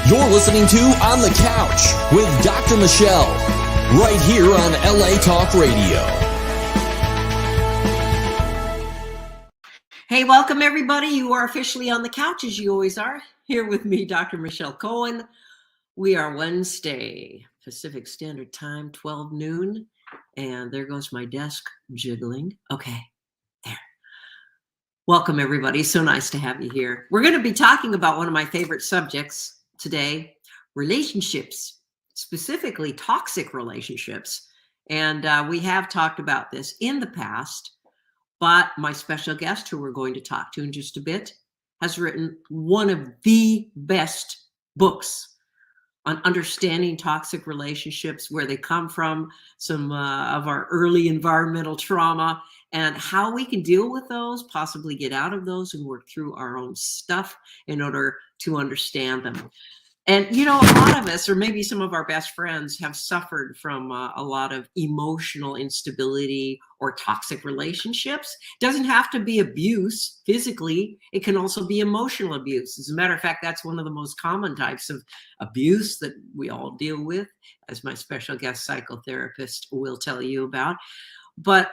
You're listening to On the Couch with Dr. Michelle, right here on LA Talk Radio. Hey, welcome everybody. You are officially on the couch, as you always are. Here with me, Dr. Michelle Cohen. We are Wednesday, Pacific Standard Time, 12 noon. And there goes my desk jiggling. Okay, there. Welcome everybody. So nice to have you here. We're going to be talking about one of my favorite subjects today, relationships, specifically toxic relationships. And we have talked about this in the past, but my special guest, who we're going to talk to in just a bit, has written one of the best books on understanding toxic relationships, where they come from, some of our early environmental trauma, and how we can deal with those, possibly get out of those and work through our own stuff in order to understand them. And, you know, a lot of us, or maybe some of our best friends, have suffered from a lot of emotional instability or toxic relationships. It doesn't have to be abuse physically. It can also be emotional abuse. As a matter of fact, that's one of the most common types of abuse that we all deal with, as my special guest psychotherapist will tell you about. But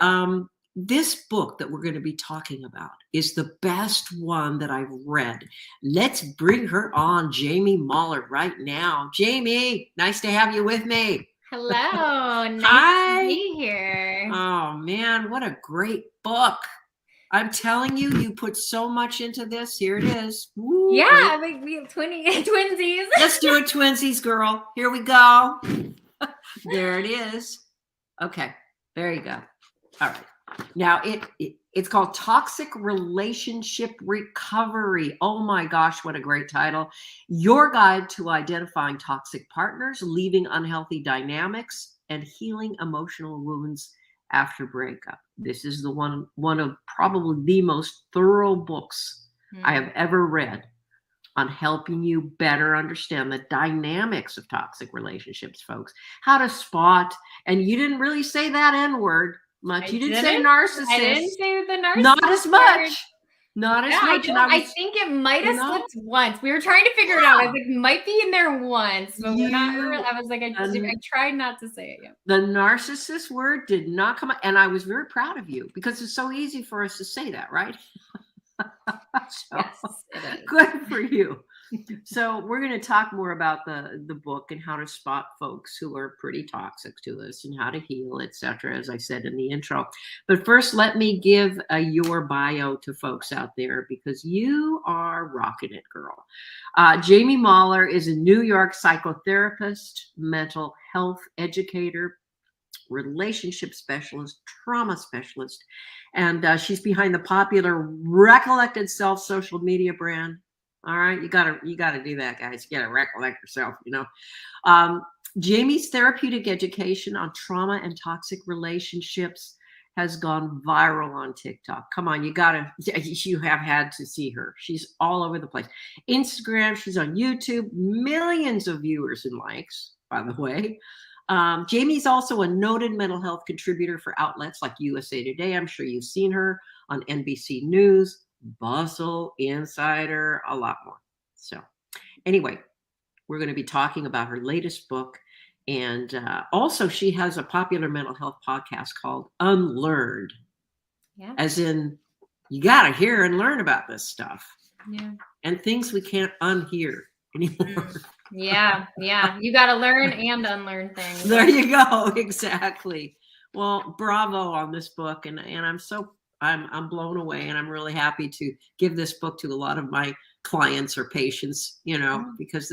this book that we're going to be talking about is the best one that I've read. Let's bring her on, Jamie Mahler, right now. Jamie, nice to have you with me. Hello. Nice Hi. to be here. Oh, man, what a great book. I'm telling you, you put so much into this. Here it is. Woo. Yeah, we have twinsies. Let's do it, twinsies, girl. Here we go. There it is. Okay, there you go. All right. Now, it's called Toxic Relationship Recovery. Oh my gosh, what a great title. Your guide to identifying toxic partners, leaving unhealthy dynamics, and healing emotional wounds after breakup. This is the one of probably the most thorough books I have ever read on helping you better understand the dynamics of toxic relationships, folks. How to spot, and you didn't really say that N-word much. You didn't say narcissist. I didn't say the narcissist. Not as much. Not as much. I think it might have slipped once. We were trying to figure it out. I was like, it might be in there once, but we're not really. I was like, I tried not to say it yet. The narcissist word did not come out, and I was very proud of you, because it's so easy for us to say that, right? So, yes, it is. Good for you. So we're going to talk more about the book and how to spot folks who are pretty toxic to us and how to heal, etc., as I said in the intro. But first, let me give your bio to folks out there, because you are rocking it, girl. Jamie Mahler is a New York psychotherapist, mental health educator, relationship specialist, trauma specialist, and she's behind the popular Recollected Self social media brand. All right, you gotta do that, guys. You gotta recollect yourself, you know. Jamie's therapeutic education on trauma and toxic relationships has gone viral on TikTok. Come on, you have had to see her. She's all over the place. Instagram, she's on YouTube, millions of viewers and likes, by the way. Jamie's also a noted mental health contributor for outlets like USA Today. I'm sure you've seen her on NBC News, Bustle, Insider, a lot more. So anyway, we're going to be talking about her latest book. And also she has a popular mental health podcast called Unlearned. Yeah. As in, you got to hear and learn about this stuff. Yeah. And things we can't unhear anymore. Yeah. You got to learn and unlearn things. There you go. Exactly. Well, bravo on this book. And I'm blown away, and I'm really happy to give this book to a lot of my clients or patients, you know, because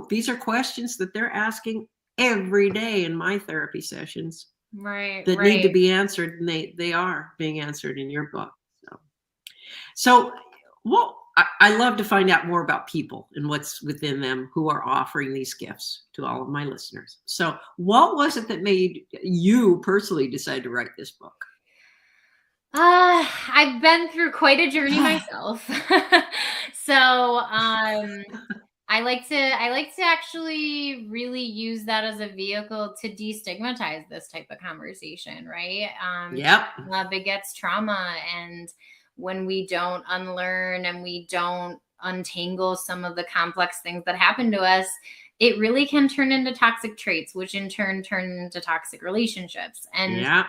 these are questions that they're asking every day in my therapy sessions. Right. That need to be answered, and they are being answered in your book. So well, I love to find out more about people and what's within them who are offering these gifts to all of my listeners. So what was it that made you personally decide to write this book? I've been through quite a journey myself. So I like to actually really use that as a vehicle to destigmatize this type of conversation, right? Begets trauma, and when we don't unlearn and we don't untangle some of the complex things that happen to us, it really can turn into toxic traits, which in turn turn into toxic relationships. And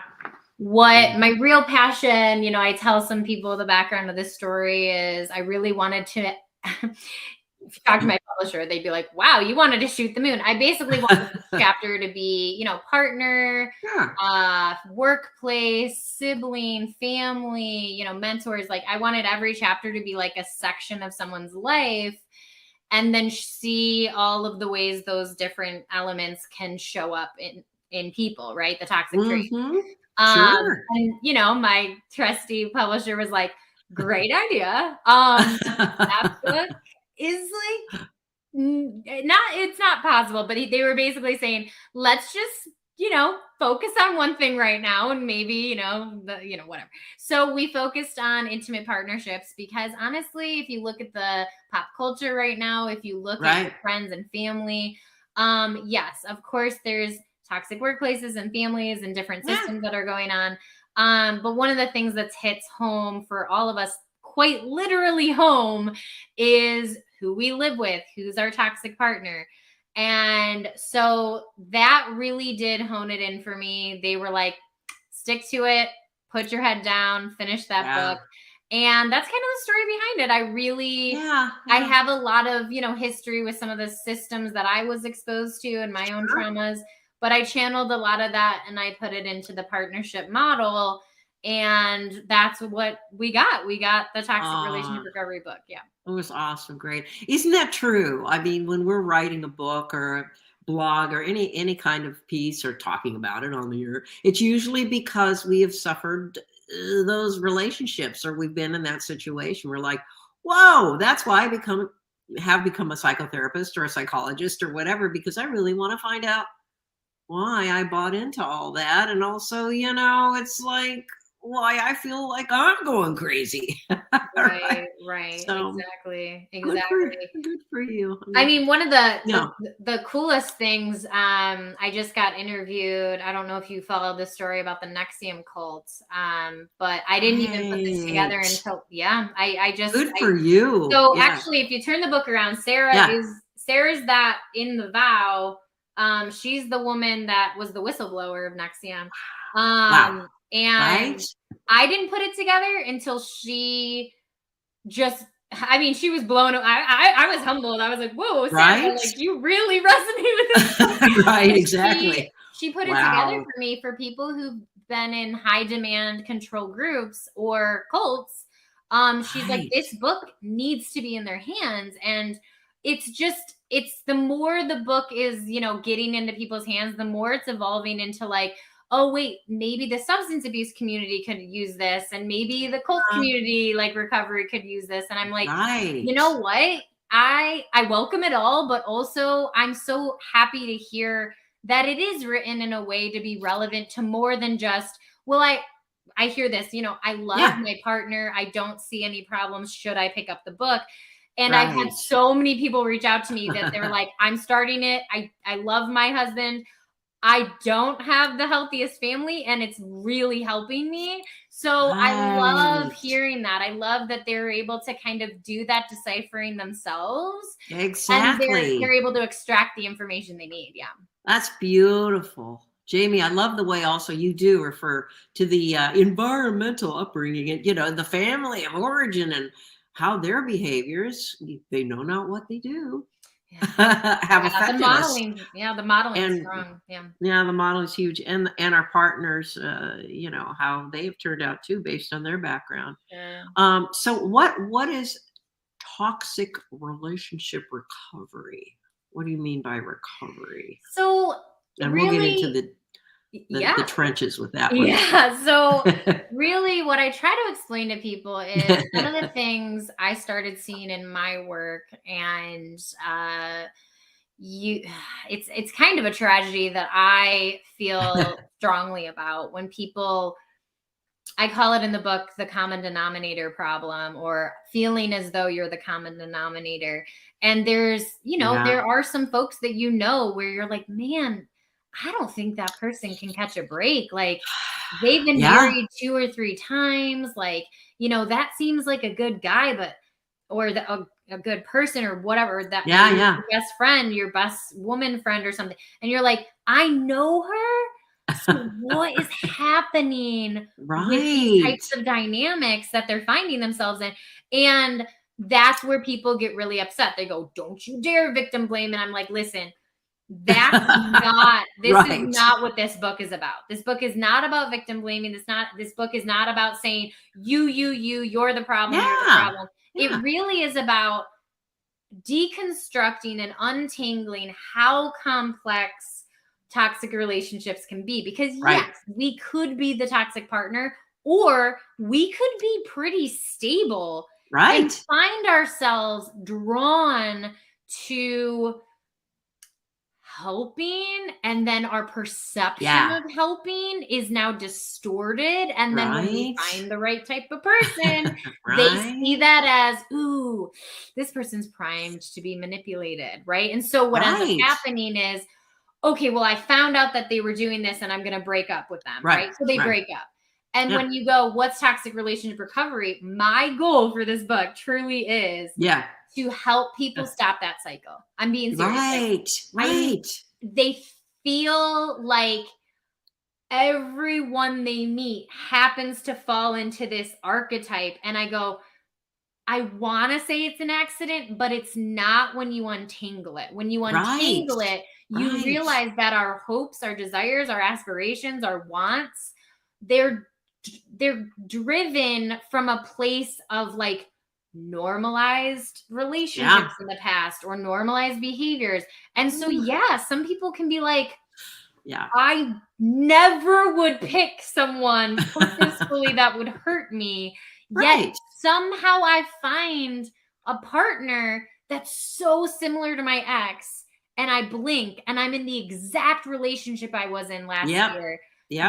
what my real passion, I tell some people the background of this story is I really wanted to, if you talk to my publisher, they'd be like, wow, you wanted to shoot the moon. I basically wanted this chapter to be, partner, workplace, sibling, family, mentors. Like I wanted every chapter to be like a section of someone's life, and then see all of the ways those different elements can show up in people, right? The toxic traits. Sure. And my trusty publisher was like, great idea. That book is like it's not possible, but they were basically saying, let's just focus on one thing right now, and maybe whatever. So we focused on intimate partnerships, because honestly, if you look at the pop culture right now, if you look at friends and family, yes, of course there's toxic workplaces and families and different systems that are going on. But one of the things that hits home for all of us, quite literally home, is who we live with, who's our toxic partner. And so that really did hone it in for me. They were like, stick to it, put your head down, finish that book. And that's kind of the story behind it. I really, I have a lot of, history with some of the systems that I was exposed to and my own traumas, but I channeled a lot of that and I put it into the partnership model. And that's what we got. We got the Toxic Relationship Recovery book. Yeah. It was awesome. Great. Isn't that true? I mean, when we're writing a book or a blog or any kind of piece or talking about it on the air, it's usually because we have suffered those relationships, or we've been in that situation. We're like, whoa, that's why I have become a psychotherapist or a psychologist or whatever, because I really want to find out why I bought into all that. And also, it's like, why I feel like I'm going crazy. Right. So, exactly. Good for you. I mean, one of the coolest things, I just got interviewed. I don't know if you followed the story about the NXIVM cult, but I didn't even put this together until, Good for you. So actually, if you turn the book around, Sarah's that in the vow. She's the woman that was the whistleblower of NXIVM. And I didn't put it together until she was blown away. I was humbled. I was like, whoa, Sarah, like you really resonate with this. Right, exactly. She put it together for me, for people who've been in high demand control groups or cults. She's like, this book needs to be in their hands. And it's the more the book is, getting into people's hands, the more it's evolving into like, oh, wait, maybe the substance abuse community could use this. And maybe the cult community, like recovery, could use this. And I'm like, you know what? I welcome it all, but also I'm so happy to hear that it is written in a way to be relevant to more than just, well, I hear this, I love my partner. I don't see any problems. Should I pick up the book? And I've had so many people reach out to me that they're like, I'm starting it. I love my husband. I don't have the healthiest family, and it's really helping me. So I love hearing that. I love that they're able to kind of do that deciphering themselves. Exactly. And they're able to extract the information they need. Yeah. That's beautiful. Jamie, I love the way also you do refer to the environmental upbringing and, the family of origin and how their behaviors, they know not what they do. Have affected us. The modeling is strong. The model is huge, and our partners, how they have turned out too, based on their background. So what is toxic relationship recovery? What do you mean by recovery? So, and we'll get into the trenches with that one. So really what I try to explain to people is one of the things I started seeing in my work, and it's kind of a tragedy that I feel strongly about when people, I call it in the book, the common denominator problem, or feeling as though you're the common denominator. And there's, there are some folks that where you're like, man, I don't think that person can catch a break. Like they've been married 2 or 3 times. Like, that seems like a good guy, but or a good person or whatever, that Yeah. your best friend, your best woman friend or something. And you're like, I know her. So what is happening with these Right. types of dynamics that they're finding themselves in? And that's where people get really upset. They go, don't you dare victim blame. And I'm like, listen, that's not, this Right. is not what this book is about. This book is not about victim blaming. This book is not about saying you're the problem. You're the problem. Yeah. It really is about deconstructing and untangling how complex toxic relationships can be. Because yes, we could be the toxic partner, or we could be pretty stable and find ourselves drawn to helping, and then our perception of helping is now distorted. And then when we find the right type of person, they see that as, ooh, this person's primed to be manipulated, right? And so what ends up happening is, okay, well, I found out that they were doing this and I'm going to break up with them, right? So they break up. And when you go, what's toxic relationship recovery? My goal for this book truly is to help people stop that cycle. I'm being serious. They feel like everyone they meet happens to fall into this archetype. And I go, I want to say it's an accident, but it's not when you untangle it. When you untangle it, you realize that our hopes, our desires, our aspirations, our wants, they're driven from a place of like normalized relationships in the past or normalized behaviors. And so, some people can be like, I never would pick someone purposefully that would hurt me. Yet somehow I find a partner that's so similar to my ex, and I blink and I'm in the exact relationship I was in last year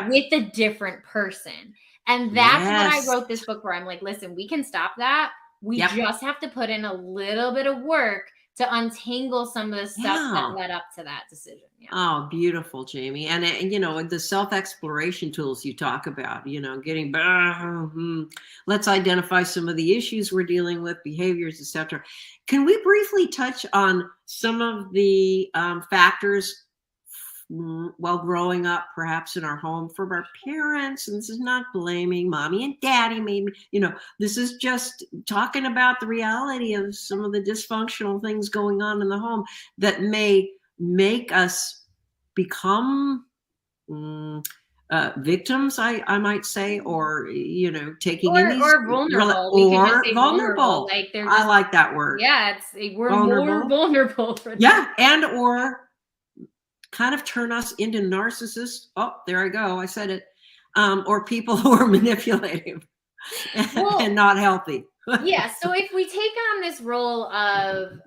with a different person. And that's what I wrote this book where I'm like, listen, we can stop that. We just have to put in a little bit of work to untangle some of the stuff that led up to that decision. Oh, beautiful, Jamie. And the self-exploration tools you talk about, getting, let's identify some of the issues we're dealing with, behaviors, etc. Can we briefly touch on some of the factors while growing up, perhaps in our home, from our parents? And this is not blaming mommy and daddy made me, this is just talking about the reality of some of the dysfunctional things going on in the home that may make us become victims, I might say, or taking in these, or vulnerable, or vulnerable. Like I like that word. Yeah, we're more vulnerable for that. And or kind of turn us into narcissists. Oh, there I go. I said it. Or people who are manipulative and not healthy. So if we take on this role of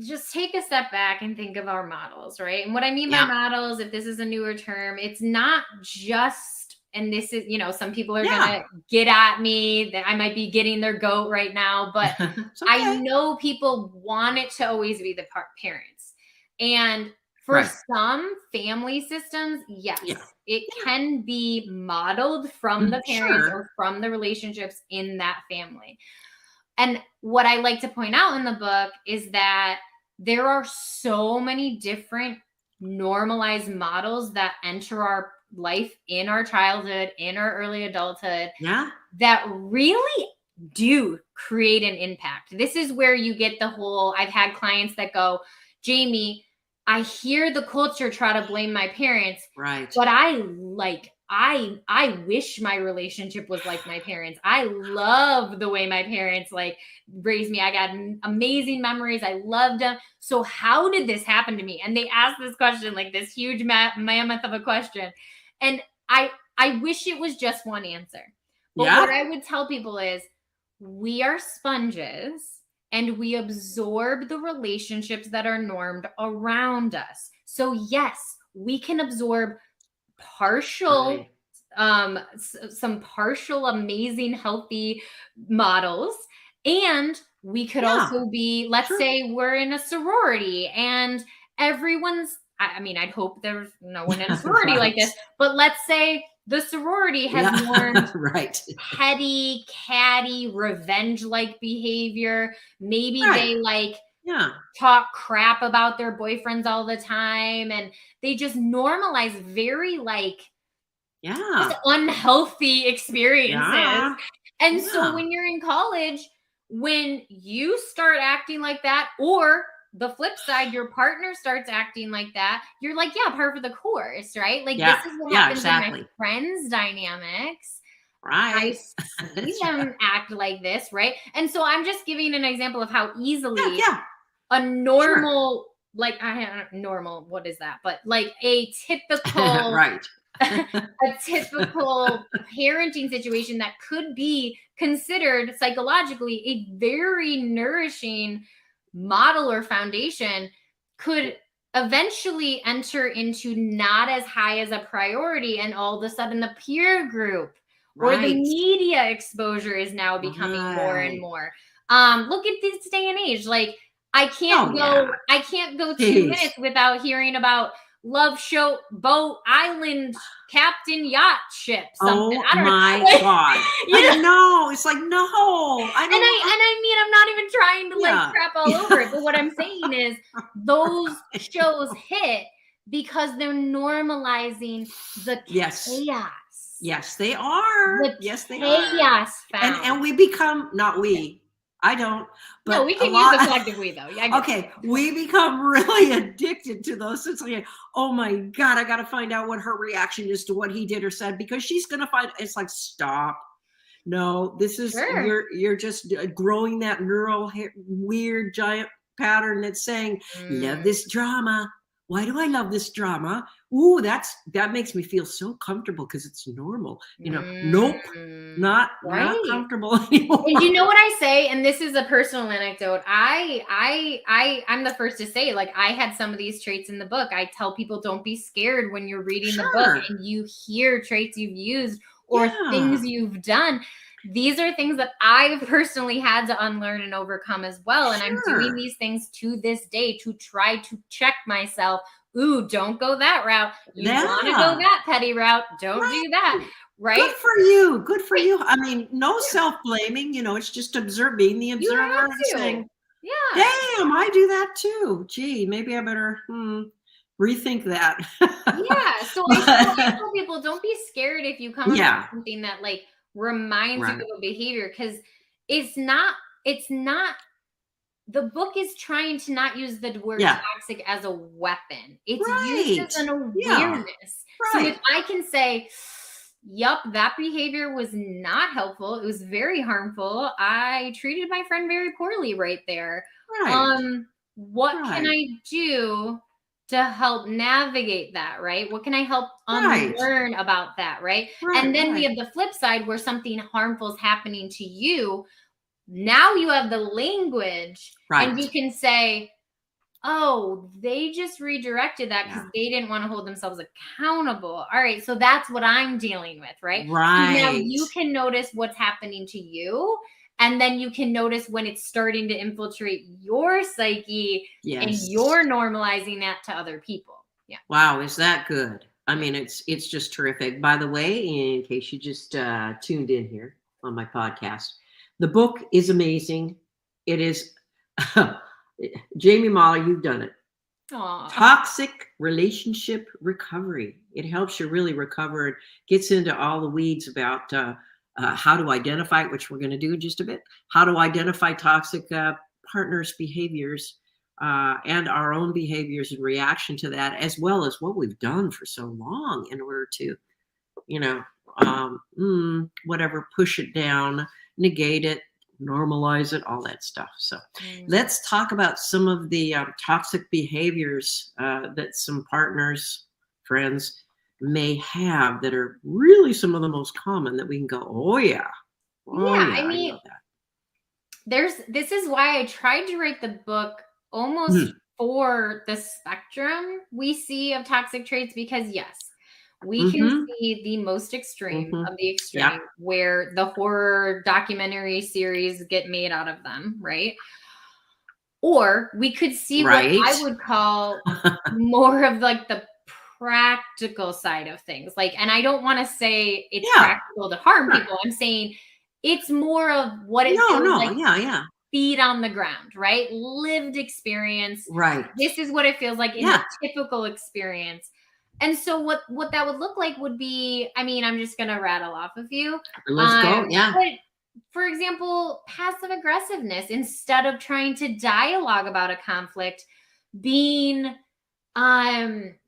just take a step back and think of our models, right? And what I mean by models, if this is a newer term, it's not just, and this is, some people are going to get at me that I might be getting their goat right now, but I know people want it to always be the parents. And for some family systems, it can be modeled from the parents or from the relationships in that family. And what I like to point out in the book is that there are so many different normalized models that enter our life in our childhood, in our early adulthood, that really do create an impact. This is where you get the whole, I've had clients that go, Jamie, I hear the culture try to blame my parents, but I wish my relationship was like my parents. I love the way my parents raised me. I got amazing memories. I loved them. So how did this happen to me? And they ask this question, like this huge mammoth of a question. And I wish it was just one answer. But what I would tell people is we are sponges. And we absorb the relationships that are normed around us. So yes, we can absorb partial, some partial, amazing, healthy models. And we could also be, let's say we're in a sorority and everyone's, I'd hope there's no one in a sorority like this, but let's say The sorority has learned right. petty, catty, revenge-like behavior. Maybe Right. they like Yeah. talk crap about their boyfriends all the time, and they just normalize very like Yeah. just unhealthy experiences. Yeah. And Yeah. so when you're in college, when you start acting like that, or the flip side, your partner starts acting like that, you're like, yeah, par for the course, right? Like Yeah. this is what Yeah, happens in my exactly. friends' dynamics. I Right. see That's them right. act like this, right? And so I'm just giving an example of how easily Yeah. a normal, like normal, what is that? But like a typical Right. a typical parenting situation that could be considered psychologically a very nourishing model or foundation could eventually enter into not as high as a priority, and all of a sudden the peer group or the Right. media exposure is now becoming more and Right. more. Look at this day and age, like I can't Oh, go 2 Jeez. minutes without hearing about Love Show Boat Island Captain Yacht Ship. Something. Oh I don't my know. Like, God. you know? I know. It's like, no, I And don't. I mean, I'm not even trying to Yeah. like crap all over it, but what I'm saying is those shows hit because they're normalizing the Yes. chaos. Yes, they are. The Yes, they are. chaos found. And we become, not we, I don't, but no, we a can use lot. the collective we though. Yeah, I get it. Okay, we become really addicted to those. It's like, oh my God, I got to find out what her reaction is to what he did or said, because she's going to find, it's like, stop. No, this is, Sure. you're just growing that neural weird giant pattern that's saying, love this drama. Why do I love this drama? Ooh, that makes me feel so comfortable because it's normal. Nope, not comfortable anymore. And you know what I say? And this is a personal anecdote. I'm the first to say, like, I had some of these traits in the book. I tell people, don't be scared when you're reading the book and you hear traits you've used or things you've done. These are things that I've personally had to unlearn and overcome as well. And I'm doing these things to this day to try to check myself. Ooh, don't go that route. You want to go that petty route. Don't do that. Right? Good for you. Good for you. I mean, no self-blaming. It's just being the observer and saying, yeah, damn, I do that too. Gee, maybe I better rethink that. Yeah. So I tell people, don't be scared if you come across something that like reminds you of a behavior, because it's not the book is trying to not use the word toxic as a weapon. It's used as an awareness. So if I can say, yup, that behavior was not helpful, it was very harmful, I treated my friend very poorly right there. What can I do to help navigate that, right? What can I help unlearn about that, right? And then we have the flip side where something harmful is happening to you. Now you have the language and you can say, oh, they just redirected that because they didn't want to hold themselves accountable. All right, so that's what I'm dealing with, right? So now you can notice what's happening to you, and then you can notice when it's starting to infiltrate your psyche and you're normalizing that to other people. Yeah. Wow, is that good? I mean, it's just terrific. By the way, in case you just tuned in here on my podcast, the book is amazing. It is, Jamie Mahler, you've done it. Aww. Toxic relationship recovery. It helps you really recover. It gets into all the weeds about how to identify, which we're going to do in just a bit, how to identify toxic partners' behaviors and our own behaviors in reaction to that, as well as what we've done for so long in order to, whatever, push it down, negate it, normalize it, all that stuff. So let's talk about some of the toxic behaviors that some partners, friends may have that are really some of the most common that we can go, oh yeah. I mean, this is why I tried to write the book almost for the spectrum we see of toxic traits, because yes, we can see the most extreme of the extreme where the horror documentary series get made out of them, right? Or we could see what I would call more of like the practical side of things. Like, and I don't want to say it's Yeah. practical to harm Right. people. I'm saying it's more of what it No, feels no, like, yeah. feet on the ground, right? Lived experience. Right. This is what it feels like in Yeah. the typical experience. And so what that would look like would be, I mean, I'm just gonna rattle off a few. Let's go. Yeah. But for example, passive aggressiveness, instead of trying to dialogue about a conflict, being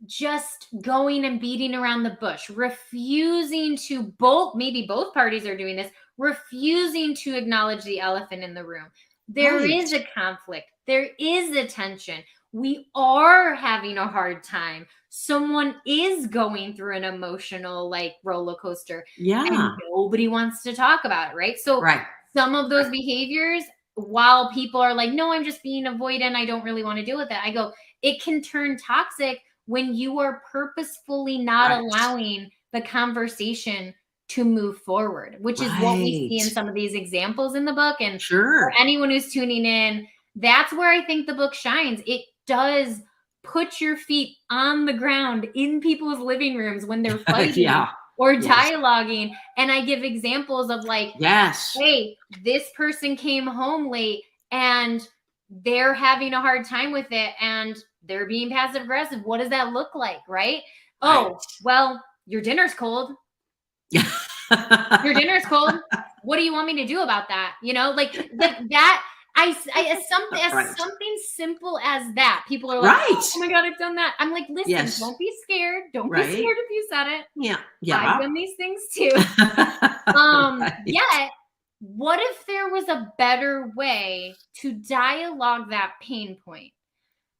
just going and beating around the bush, refusing to, maybe both parties are doing this, refusing to acknowledge the elephant in the room. There Right. is a conflict, there is a tension, we are having a hard time, someone is going through an emotional like roller coaster, Yeah. and nobody wants to talk about it, right? So Right. some of those behaviors, while people are like, no, I'm just being avoidant, I don't really want to deal with that, I go, it can turn toxic when you are purposefully not Right. allowing the conversation to move forward, which is what we see in Right. some of these examples in the book. And Sure. for anyone who's tuning in, that's where I think the book shines. It does put your feet on the ground in people's living rooms when they're fighting Yeah. or Yes. dialoguing. And I give examples of like, Yes. hey, this person came home late and they're having a hard time with it and they're being passive aggressive. What does that look like, right? Oh, Right. well, your dinner's cold. Yeah. Your dinner's cold. What do you want me to do about that? You know, like that. As Right. something simple as that. People are like, Right. oh my God, I've done that. I'm like, listen, Yes. don't be scared. Don't Right. be scared if you said it. Yeah. I've Yeah. done these things too. Right. Yet, what if there was a better way to dialogue that pain point?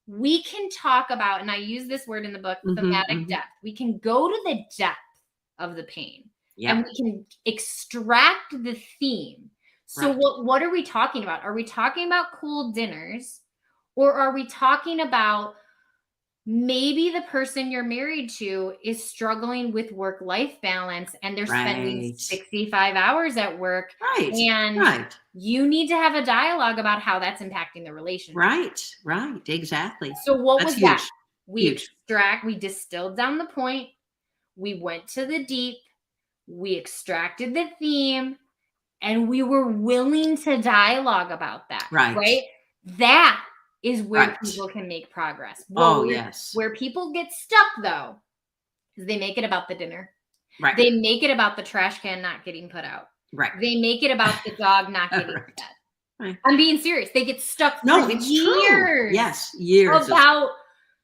We can talk about, and I use this word in the book, Mhm, thematic mhm. depth. We can go to the depth of the pain Yeah. and we can extract the theme. So Right. what are we talking about? Are we talking about cold dinners, or are we talking about maybe the person you're married to is struggling with work-life balance and they're spending Right. 65 hours at work, Right. and Right. you need to have a dialogue about how that's impacting the relationship. Right. Right. Exactly. So what That's was that? huge. We Huge. we distilled down the point, we went to the deep, we extracted the theme, and we were willing to dialogue about that. Right. Right? That is where Right. people can make progress. Oh, yes. Where people get stuck though, is they make it about the dinner. Right. They make it about the trash can not getting put out. Right. They make it about the dog not getting Right. fed. Right. I'm being serious. They get stuck No, for it's years. true. Yes. Years. About,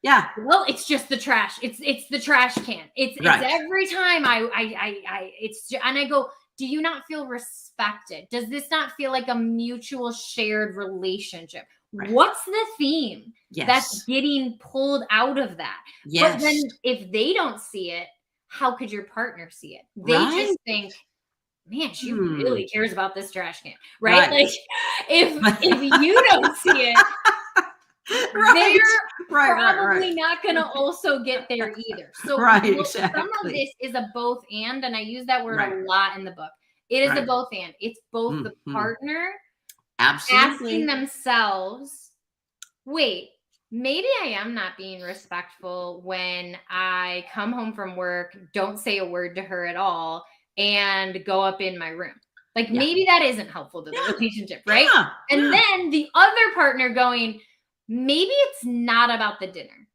Yeah. well, it's just the trash. It's the trash can. It's Right. every time and I go, do you not feel respected? Does this not feel like a mutual shared relationship? Right. What's the theme Yes. that's getting pulled out of that? Yes. But then if they don't see it, how could your partner see it? They Right. just think, man, she Hmm. really cares about this trash can, right? Right. Like if you don't see it, Right. they're Right. probably not going to also get there either. So Right, some of exactly. this is a both and I use that word Right. a lot in the book. It is a Right. both and. It's both the Mhm. partner Absolutely. asking themselves, wait, maybe I am not being respectful when I come home from work, don't say a word to her at all, and go up in my room. Like Yeah. maybe that isn't helpful to the Yeah. relationship, right? Yeah. And Yeah. then the other partner going, maybe it's not about the dinner.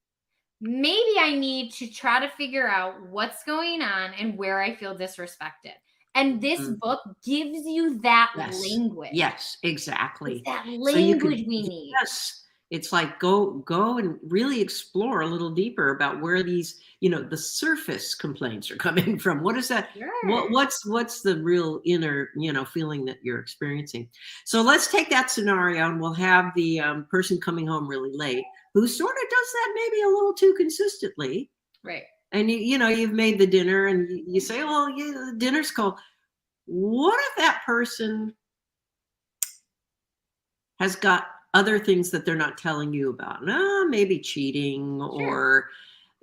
Maybe I need to try to figure out what's going on and where I feel disrespected. And this Mhm. book gives you that Yes. language. Yes, exactly. It's that So you language could, we need. yes, it's like go and really explore a little deeper about where these, the surface complaints are coming from. What is that? Sure. What's the real inner, feeling that you're experiencing? So let's take that scenario and we'll have the person coming home really late who sort of does that maybe a little too consistently. Right. And you've made the dinner and you say, "Oh, yeah, the dinner's cold." What if that person has got other things that they're not telling you about? Maybe cheating, Sure. or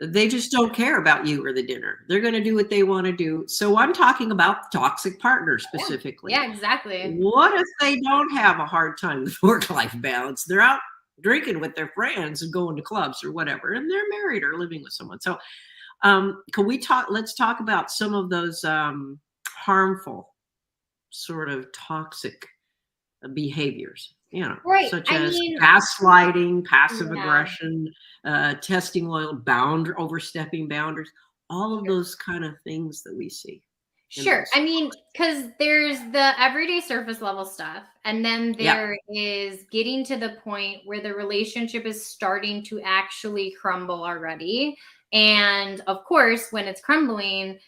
they just don't care about you or the dinner. They're going to do what they want to do. So I'm talking about toxic partners specifically. Yeah, exactly. What if they don't have a hard time with work-life balance? They're out drinking with their friends and going to clubs or whatever, and they're married or living with someone. So Let's talk about some of those harmful, sort of toxic behaviors, Right. such I as mean, gaslighting, passive yeah, aggression, testing oil, overstepping boundaries, all of sure. those kind of things that we see in Sure. those. I mean, because there's the everyday surface level stuff, and then Yeah. there is getting to the point where the relationship is starting to actually crumble already. And of course, when it's crumbling,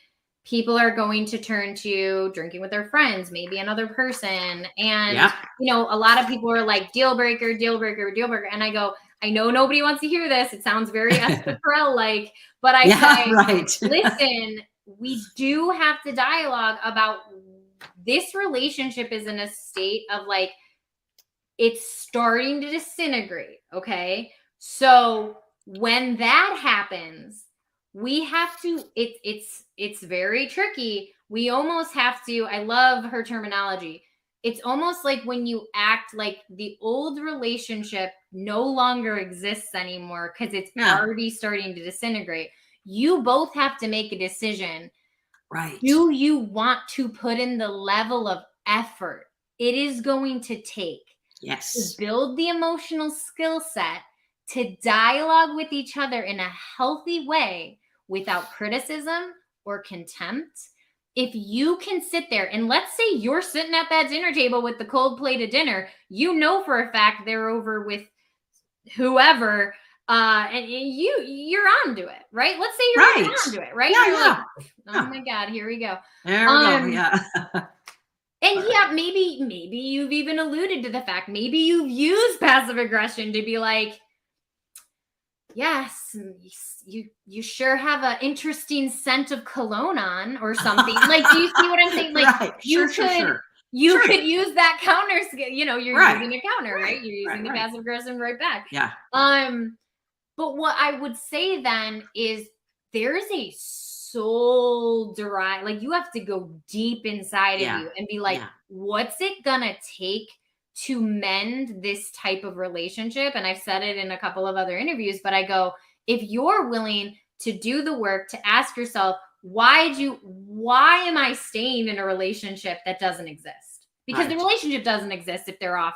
people are going to turn to drinking with their friends, maybe another person. And, Yeah. a lot of people are like, deal breaker, deal breaker, deal breaker. And I go, I know nobody wants to hear this. It sounds very Esther Perel like, but I Yeah. say, Right. listen, we do have to dialogue about this relationship is in a state of like, it's starting to disintegrate. Okay. So when that happens, we have to, it's very tricky. We almost have to, I love her terminology. It's almost like when you act like the old relationship no longer exists anymore because it's Yeah. already starting to disintegrate. You both have to make a decision. Right. Do you want to put in the level of effort it is going to take to Yes. build the emotional skill set to dialogue with each other in a healthy way without criticism or contempt? If you can sit there and let's say you're sitting at that dinner table with the cold plate of dinner, for a fact they're over with whoever, and you're onto it, right? Let's say you're Right. onto it, right? Yeah. You're Yeah. like, oh my God, here we go. There we go. Yeah. And yeah, maybe you've even alluded to the fact, maybe you've used passive aggression to be like, yes, you sure have an interesting scent of cologne on or something. Like, do you see what I'm saying? Like, Right. you Sure. could Sure. could use that counter skill. You're Right. using a counter, right? You're using the Right. passive aggression right back. Yeah. But what I would say then is there's a soul derived, like you have to go deep inside Yeah. of you and be like, Yeah. what's it gonna take to mend this type of relationship? And I've said it in a couple of other interviews, but I go, if you're willing to do the work to ask yourself, why am I staying in a relationship that doesn't exist? Because the Right. relationship doesn't exist if they're off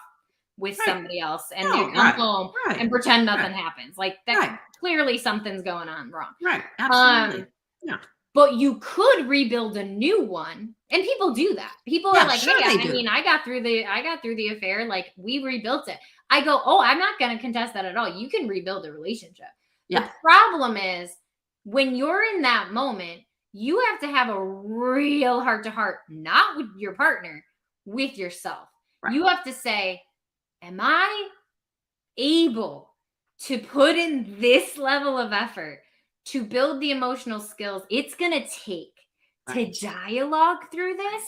with Right. somebody else and No, they come right. home Right. and pretend nothing Right. happens. Like that, Right. clearly something's going on wrong. Right. Absolutely. Yeah. But you could rebuild a new one, and people do that. People Yeah, are like, sure "Hey, they I do. mean, I got through the affair. Like we rebuilt it." I go, "Oh, I'm not going to contest that at all. You can rebuild a relationship." Yeah. The problem is when you're in that moment, you have to have a real heart to heart, not with your partner, with yourself. Right. You have to say, am I able to put in this level of effort to build the emotional skills it's going to take Right. to dialogue through this,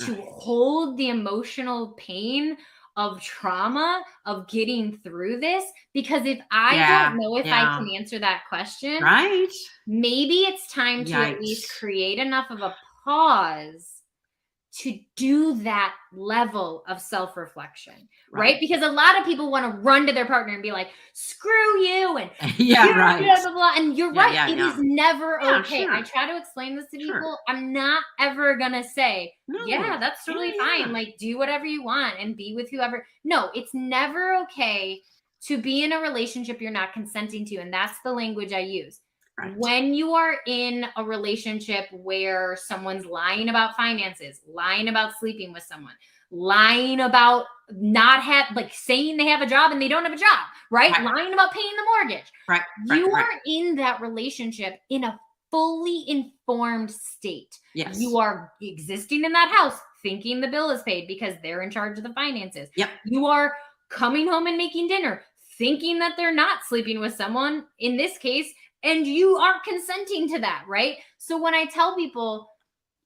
to Right. hold the emotional pain of trauma, of getting through this? Because if I Yeah, don't know if I yeah. can answer that question, Right. maybe it's time to at least Yikes. create enough of a pause to do that level of self-reflection, right? Because a lot of people want to run to their partner and be like, screw you, and Yeah, you're right. blah, blah, blah. And you're Yeah, right. yeah, It yeah. is never Yeah, okay. sure. I try to explain this to Sure. people. I'm not ever going to say, No. yeah, that's totally Yeah, yeah. fine. Like, do whatever you want and be with whoever. No, it's never okay to be in a relationship you're not consenting to. And that's the language I use. Right. When you are in a relationship where someone's lying about finances, lying about sleeping with someone, lying about saying they have a job and they don't have a job, right? Right. Lying about paying the mortgage. Right. You Right. are in that relationship in a fully informed state. Yes. You are existing in that house thinking the bill is paid because they're in charge of the finances. Yep. You are coming home and making dinner thinking that they're not sleeping with someone in this case, and you aren't consenting to that, right? So when I tell people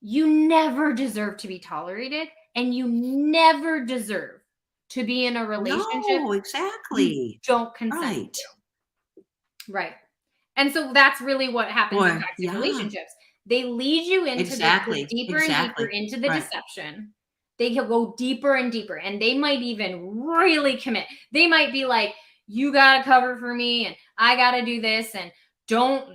you never deserve to be tolerated and you never deserve to be in a relationship, No, exactly. you don't consent Right. to. Right. And so that's really what happens Boy, in toxic yeah. relationships. They lead you into Exactly. deeper and deeper Exactly. into the Right. deception. They can go deeper and deeper, and they might even really commit. They might be like, you got to cover for me, and I got to do this, and don't,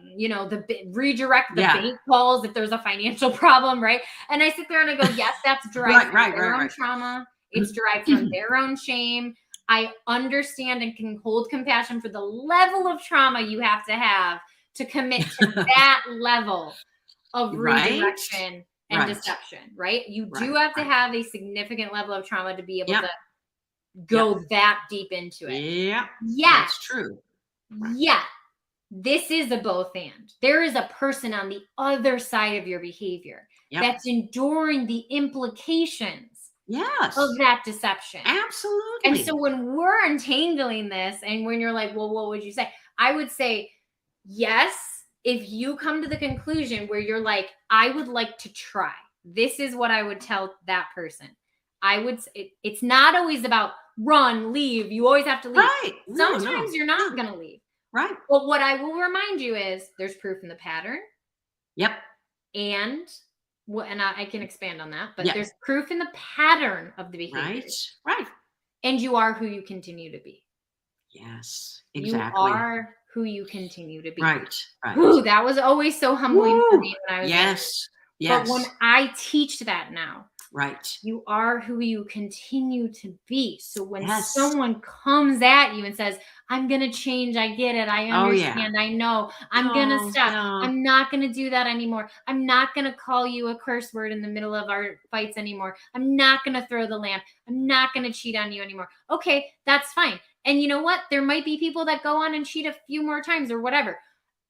redirect the bank calls if there's a financial problem, right? And I sit there and I go, yes, that's derived from their own trauma. It's derived from their own shame. I understand and can hold compassion for the level of trauma you have to commit to that level of redirection and deception, right? You do have to have a significant level of trauma to be able to go that deep into it. Yeah. Yes. That's true. Yeah. This is a both and. There is a person on the other side of your behavior that's enduring the implications of that deception. Absolutely. And so when we're untangling this, and when you're like, well, what would you say? I would say, yes, if you come to the conclusion where you're like, I would like to try, this is what I would tell that person. I would say, it's not always about run, leave. You always have to leave. Right. Sometimes you're not going to leave. Right. But what I will remind you is there's proof in the pattern. Yep. And I can expand on that, but there's proof in the pattern of the behavior. Right. And you are who you continue to be. Yes, exactly. You are who you continue to be. Right. Ooh, that was always so humbling for me when I was Yes. But when I teach that now, you are who you continue to be. So when someone comes at you and says, I'm going to change, I get it, I understand, I know, I'm going to stop, I'm not going to do that anymore, I'm not going to call you a curse word in the middle of our fights anymore, I'm not going to throw the lamp, I'm not going to cheat on you anymore. Okay, that's fine. And you know what? There might be people that go on and cheat a few more times or whatever.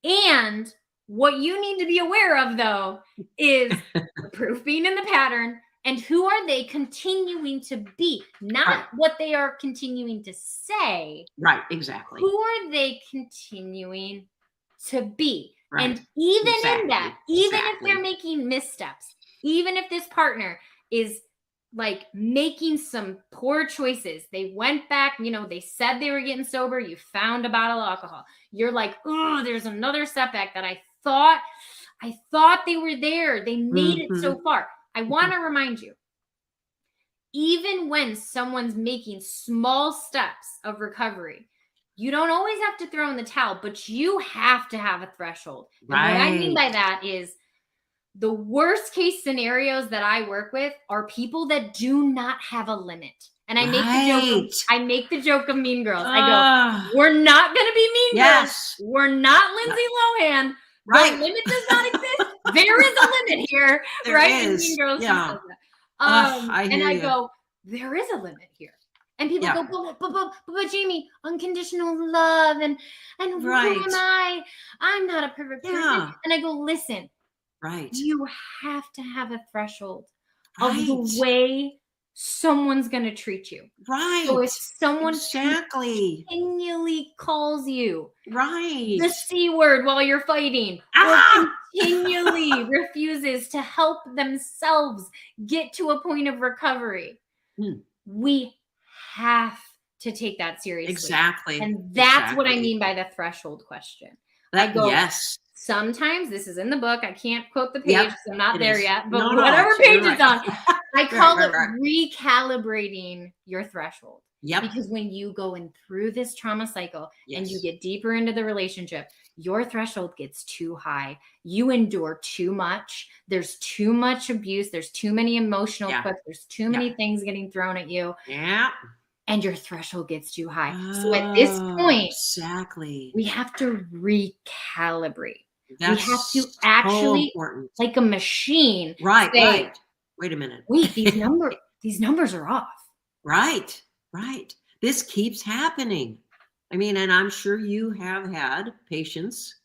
And what you need to be aware of, though, is the proof being in the pattern. And who are they continuing to be? Not what they are continuing to say. Right, exactly. Who are they continuing to be? Right. And even in that, even if they're making missteps, even if this partner is like making some poor choices, they went back, they said they were getting sober, you found a bottle of alcohol. You're like, oh, there's another setback that I thought they were there. They made it so far. I want to remind you, even when someone's making small steps of recovery, you don't always have to throw in the towel, but you have to have a threshold. Right. And what I mean by that is the worst case scenarios that I work with are people that do not have a limit. And I make the joke of Mean Girls. I go, we're not going to be Mean Girls. We're not Lindsay Lohan. Right. The limit does not exist. There is a limit here. There is. Mean Girls. Yeah. I go, there is a limit here. And people go, but Jamie, unconditional love and who am I? I'm not a perfect person. And I go, listen. Right. You have to have a threshold of the way someone's going to treat you. Right. So if someone continually calls you the C word while you're fighting, or continually refuses to help themselves get to a point of recovery, we have to take that seriously. Exactly. And that's what I mean by the threshold question. I go, sometimes, this is in the book, I can't quote the page, so I'm not there yet, but whatever page it's on, I call it recalibrating your threshold. Yep. Because when you go in through this trauma cycle and you get deeper into the relationship, your threshold gets too high. You endure too much. There's too much abuse. There's too many emotional clips. There's too many things getting thrown at you. Yeah. And your threshold gets too high. So at this point, we have to recalibrate. We have to actually, like a machine, say, wait a minute. Wait, these numbers are off. Right. This keeps happening. I mean, and I'm sure you have had patients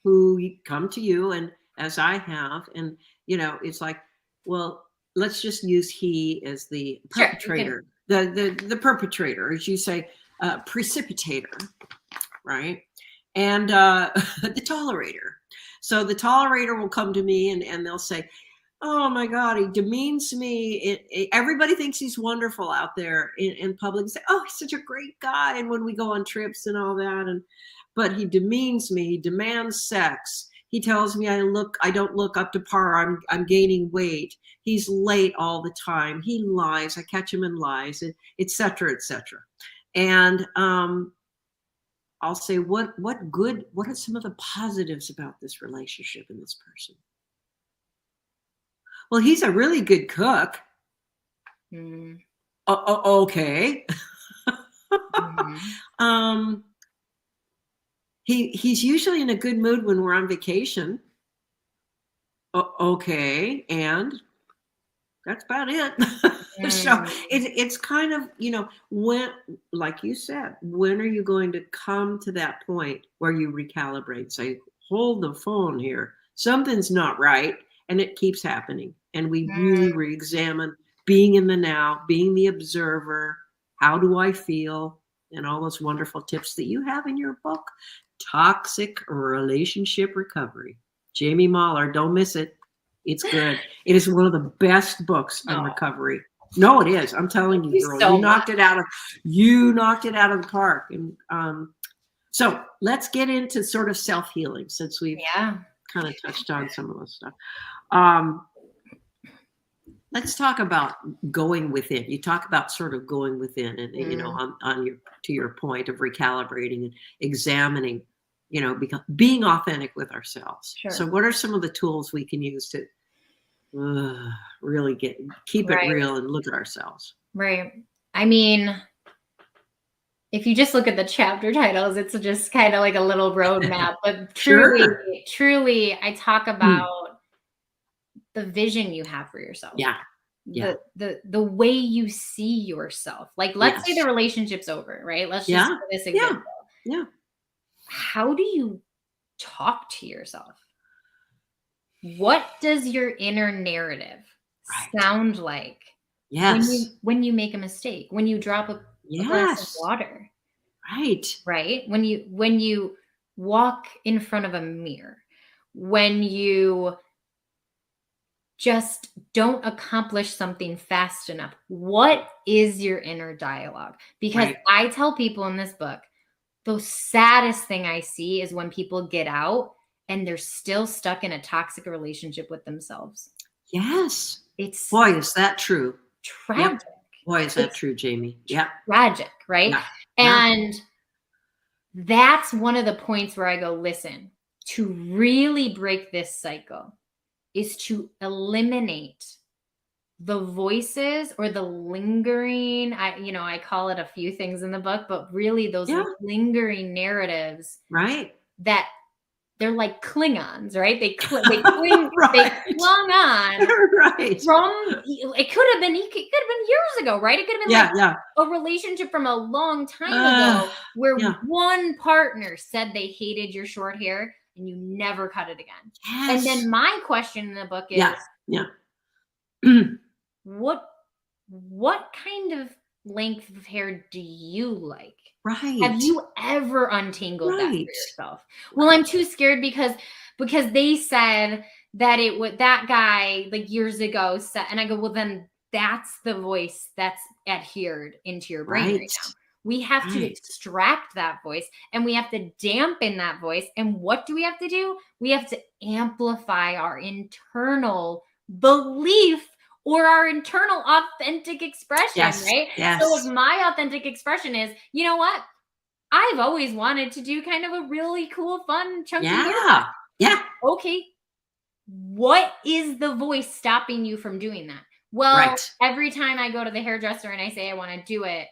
who come to you, and as I have, and it's like, well, let's just use he as the perpetrator, the perpetrator, as you say, precipitator, right? And the tolerator. So the tolerator will come to me and they'll say, oh my God, he demeans me. Everybody thinks he's wonderful out there in public. They say, oh, he's such a great guy. And when we go on trips and all that, but he demeans me. He demands sex. He tells me I don't look up to par. I'm gaining weight. He's late all the time. He lies. I catch him in lies, et cetera, et cetera. And I'll say, what are some of the positives about this relationship and this person? Well, he's a really good cook. Mm. Okay. Mhm. He's usually in a good mood when we're on vacation. Okay, and that's about it. So Mm. it's kind of, when, like you said, when are you going to come to that point where you recalibrate? Say, hold the phone here. Something's not right, and it keeps happening. And we really Mm. re-examine being in the now, being the observer. How do I feel? And all those wonderful tips that you have in your book, Toxic Relationship Recovery. Jamie Mahler, don't miss it. It's good. It is one of the best books on Oh, recovery. No, it is. I'm telling thank you, you girl, so you much. knocked it out of the park. And so let's get into sort of self-healing, since we've Yeah. kind of touched on some of this stuff. Let's talk about going within. You talk about sort of going within, and to your point of recalibrating and examining, being authentic with ourselves. Sure. So what are some of the tools we can use to really keep it Right. real and look at ourselves? Right. I mean, if you just look at the chapter titles, it's just kind of like a little roadmap. But truly, Sure. truly, I talk about the vision you have for yourself. Yeah. Yeah. The way you see yourself. Like, let's say Yes. the relationship's over, right? Let's just Yeah. for this example. Yeah. How do you talk to yourself? What does your inner narrative Right. sound like Yes. when you make a mistake, when you drop a glass of Yes. water, Right. right? When you walk in front of a mirror, when you just don't accomplish something fast enough. What is your inner dialogue? Because Right. I tell people in this book, the saddest thing I see is when people get out and they're still stuck in a toxic relationship with themselves. Yes. It's Boy, is that true. tragic. Boy, is that It's true, Jamie. Yeah. tragic, right? Yeah. Yeah. And that's one of the points where I go, listen, to really break this cycle is to eliminate the voices or the lingering, I call it a few things in the book, but really those Yeah. lingering narratives Right. that they're like Klingons, right? They clung on Right. from, it could have been years ago, right? It could have been Yeah. a relationship from a long time ago where yeah. one partner said they hated your short hair and you never cut it again. Yes. And then my question in the book is, Yeah. what kind of length of hair do you like? Right. Have you ever untangled that for Right. yourself? Well, I'm too scared because they said that that guy like years ago said, and I go, well, then that's the voice that's adhered into your brain right now. We have to extract that voice and we have to dampen that voice. And what do we have to do? We have to amplify our internal belief or our internal authentic expression, right? Yes. So if my authentic expression is, you know what? I've always wanted to do kind of a really cool, fun, chunky haircut. Yeah. Okay. What is the voice stopping you from doing that? Well, every time I go to the hairdresser and I say I want to do it,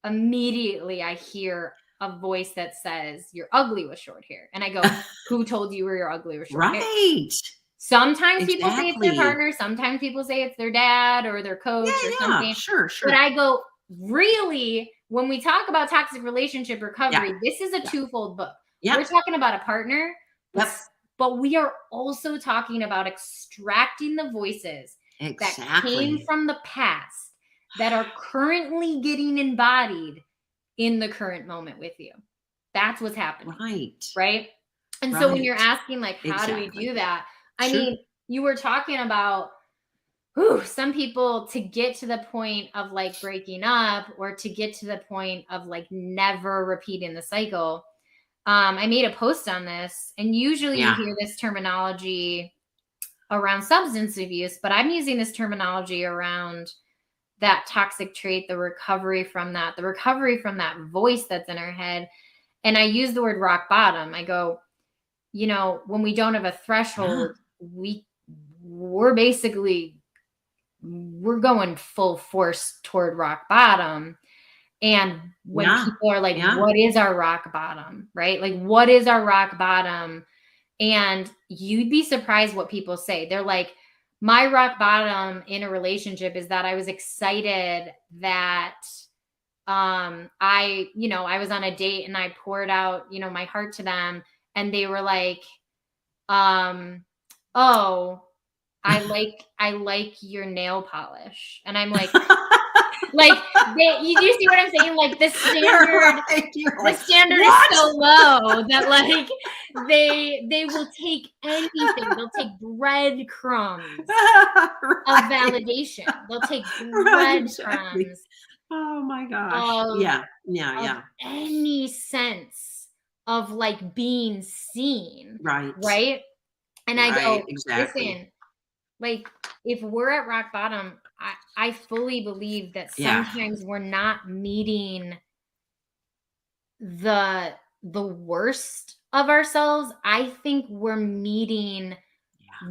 immediately I hear a voice that says, you're ugly with short hair. And I go, who told you you're ugly with short hair? Right. Sometimes people say it's their partner. Sometimes people say it's their dad or their coach or something. Sure. But I go, really, when we talk about toxic relationship recovery, this is a twofold book. We're talking about a partner, but we are also talking about extracting the voices that came from the past that are currently getting embodied in the current moment with you. That's what's happening. Right. And so when you're asking, like, how do we do that? I mean, you were talking about some people to get to the point of like breaking up or to get to the point of like never repeating the cycle. I made a post on this, and usually you hear this terminology around substance abuse, but I'm using this terminology around that toxic trait, the recovery from that voice that's in our head. And I use the word rock bottom. I go, you know, when we don't have a threshold, we're going full force toward rock bottom. And when people are like, what is our rock bottom? Right? Like, what is our rock bottom? And you'd be surprised what people say. They're like, my rock bottom in a relationship is that I was excited that I was on a date and I poured out, you know, my heart to them, and they were like, oh, I like your nail polish. And I'm like, you do see what I'm saying? Like the standard, the standard is so low that like they will take anything. They'll take breadcrumbs of validation. They'll take breadcrumbs. Oh my gosh. Yeah. Any sense of like being seen. Right. And I go, listen, like if we're at rock bottom, I fully believe that sometimes we're not meeting the worst of ourselves. I think we're meeting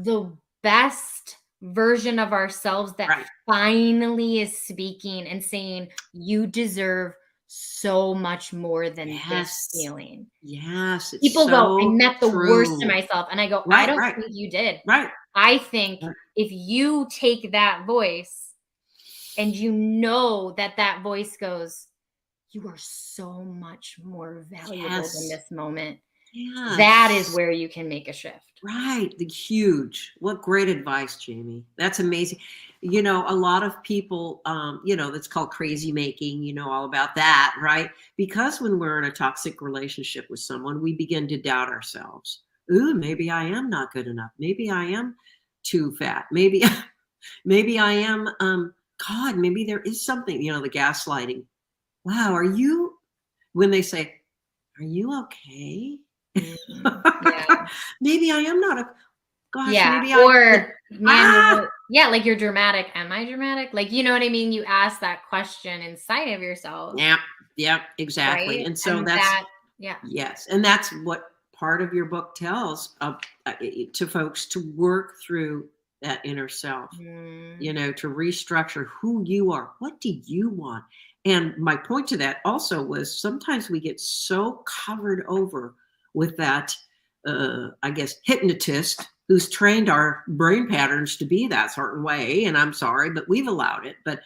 the best version of ourselves that finally is speaking and saying, you deserve so much more than this feeling. Yes. People go, I met the worst of myself. And I go, I don't think you did. I think if you take that voice and you know that voice goes, you are so much more valuable than this moment. Yeah. That is where you can make a shift. Right. What great advice, Jamie. That's amazing. You know, a lot of people, you know, that's called crazy making, you know, all about that, right? Because when we're in a toxic relationship with someone, we begin to doubt ourselves. Ooh, maybe I am not good enough. Maybe I am too fat. Maybe I am, God, maybe there is something, you know, the gaslighting. Wow. When they say, are you okay? Maybe I am not like you're dramatic. Am I dramatic? Like, you know what I mean? You ask that question inside of yourself. Yeah, exactly. Right? And so yes. And that's what part of your book tells to folks, to work through that inner self, you know, to restructure who you are. What do you want? And my point to that also was sometimes we get so covered over with that, I guess, hypnotist who's trained our brain patterns to be that certain way. And I'm sorry, but we've allowed it. But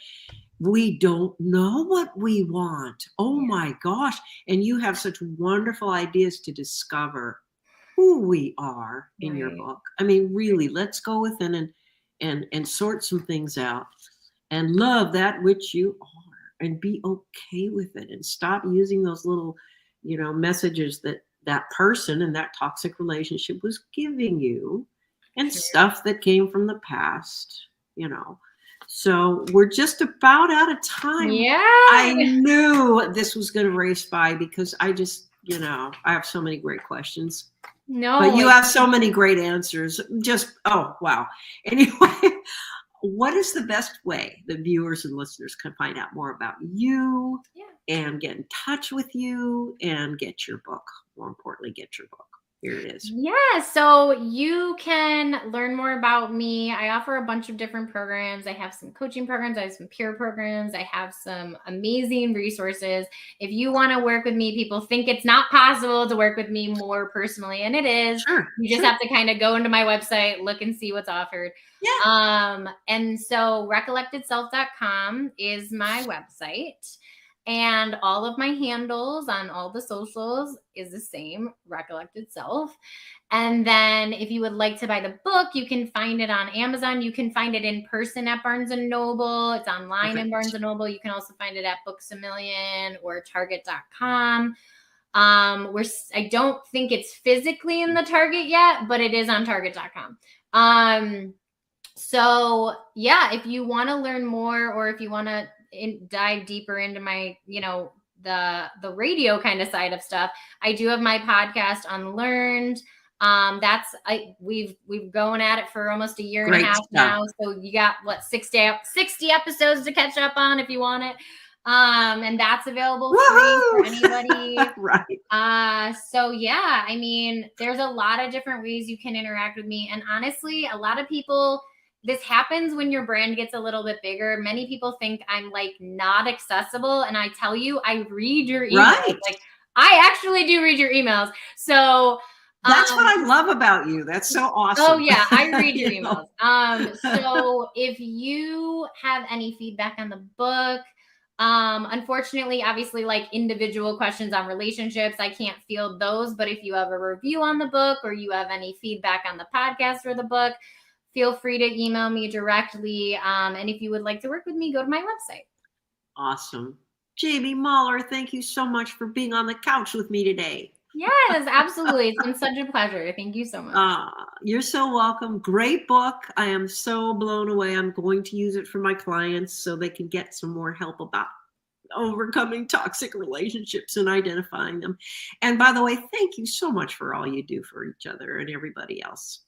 we don't know what we want. Oh my gosh. And you have such wonderful ideas to discover who we are in your book. I mean, really, let's go within and sort some things out and love that which you are and be okay with it and stop using those little, you know, messages that person in that toxic relationship was giving you and stuff that came from the past, you know. So we're just about out of time. Yeah. I knew this was going to race by because I just, you know, I have so many great questions. No. But you have so many great answers. Just, oh, wow. Anyway, what is the best way that viewers and listeners can find out more about you and get in touch with you and get your book? More importantly, get your book. Here it is. Yeah, so you can learn more about me. I offer a bunch of different programs. I have some coaching programs. I have some peer programs. I have some amazing resources. If you want to work with me, people think it's not possible to work with me more personally, and it is. Sure, you just have to kind of go into my website, look and see what's offered. Yeah. And so recollectedself.com is my website. And all of my handles on all the socials is the same, Recollected Self. And then if you would like to buy the book, you can find it on Amazon. You can find it in person at Barnes & Noble. It's online in Barnes & Noble. You can also find it at Books A Million or Target.com. I don't think it's physically in the Target yet, but it is on Target.com. So yeah, if you want to learn more or if you want to dive deeper into my, you know, the radio kind of side of stuff, I do have my podcast Unlearned. We've going at it for almost a year and a half now. So you got 60 episodes to catch up on if you want it. And that's available free for anybody. Right. So yeah, I mean, there's a lot of different ways you can interact with me. And honestly, a lot of people, this happens when your brand gets a little bit bigger. Many people think I'm like not accessible. And I tell you, I read your emails. Right. Like I actually do read your emails. So that's what I love about you. That's so awesome. Oh yeah, I read your emails. So if you have any feedback on the book, unfortunately, obviously, like individual questions on relationships, I can't field those. But if you have a review on the book or you have any feedback on the podcast or the book, feel free to email me directly. And if you would like to work with me, go to my website. Awesome. Jamie Mahler, thank you so much for being on the couch with me today. Yes, absolutely. It's been such a pleasure. Thank you so much. You're so welcome. Great book. I am so blown away. I'm going to use it for my clients so they can get some more help about overcoming toxic relationships and identifying them. And by the way, thank you so much for all you do for each other and everybody else.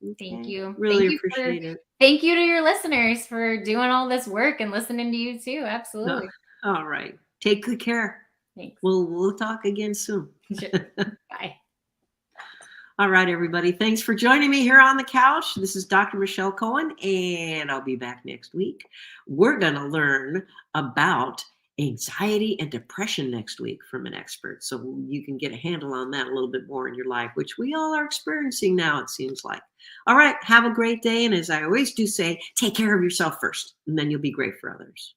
Okay. Thank you. Really appreciate it. Thank you to your listeners for doing all this work and listening to you too. Absolutely. All right. Take good care. Thanks. We'll talk again soon. Sure. Bye. All right, everybody. Thanks for joining me here on the couch. This is Dr. Michelle Cohen, and I'll be back next week. We're going to learn about anxiety and depression next week from an expert, so you can get a handle on that a little bit more in your life, which we all are experiencing now, it seems like. All right. Have a great day. And as I always do say, take care of yourself first, and then you'll be great for others.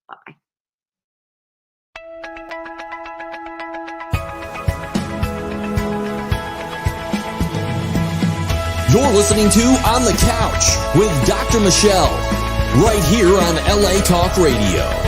Bye-bye. You're listening to On the Couch with Dr. Michelle, right here on LA Talk Radio.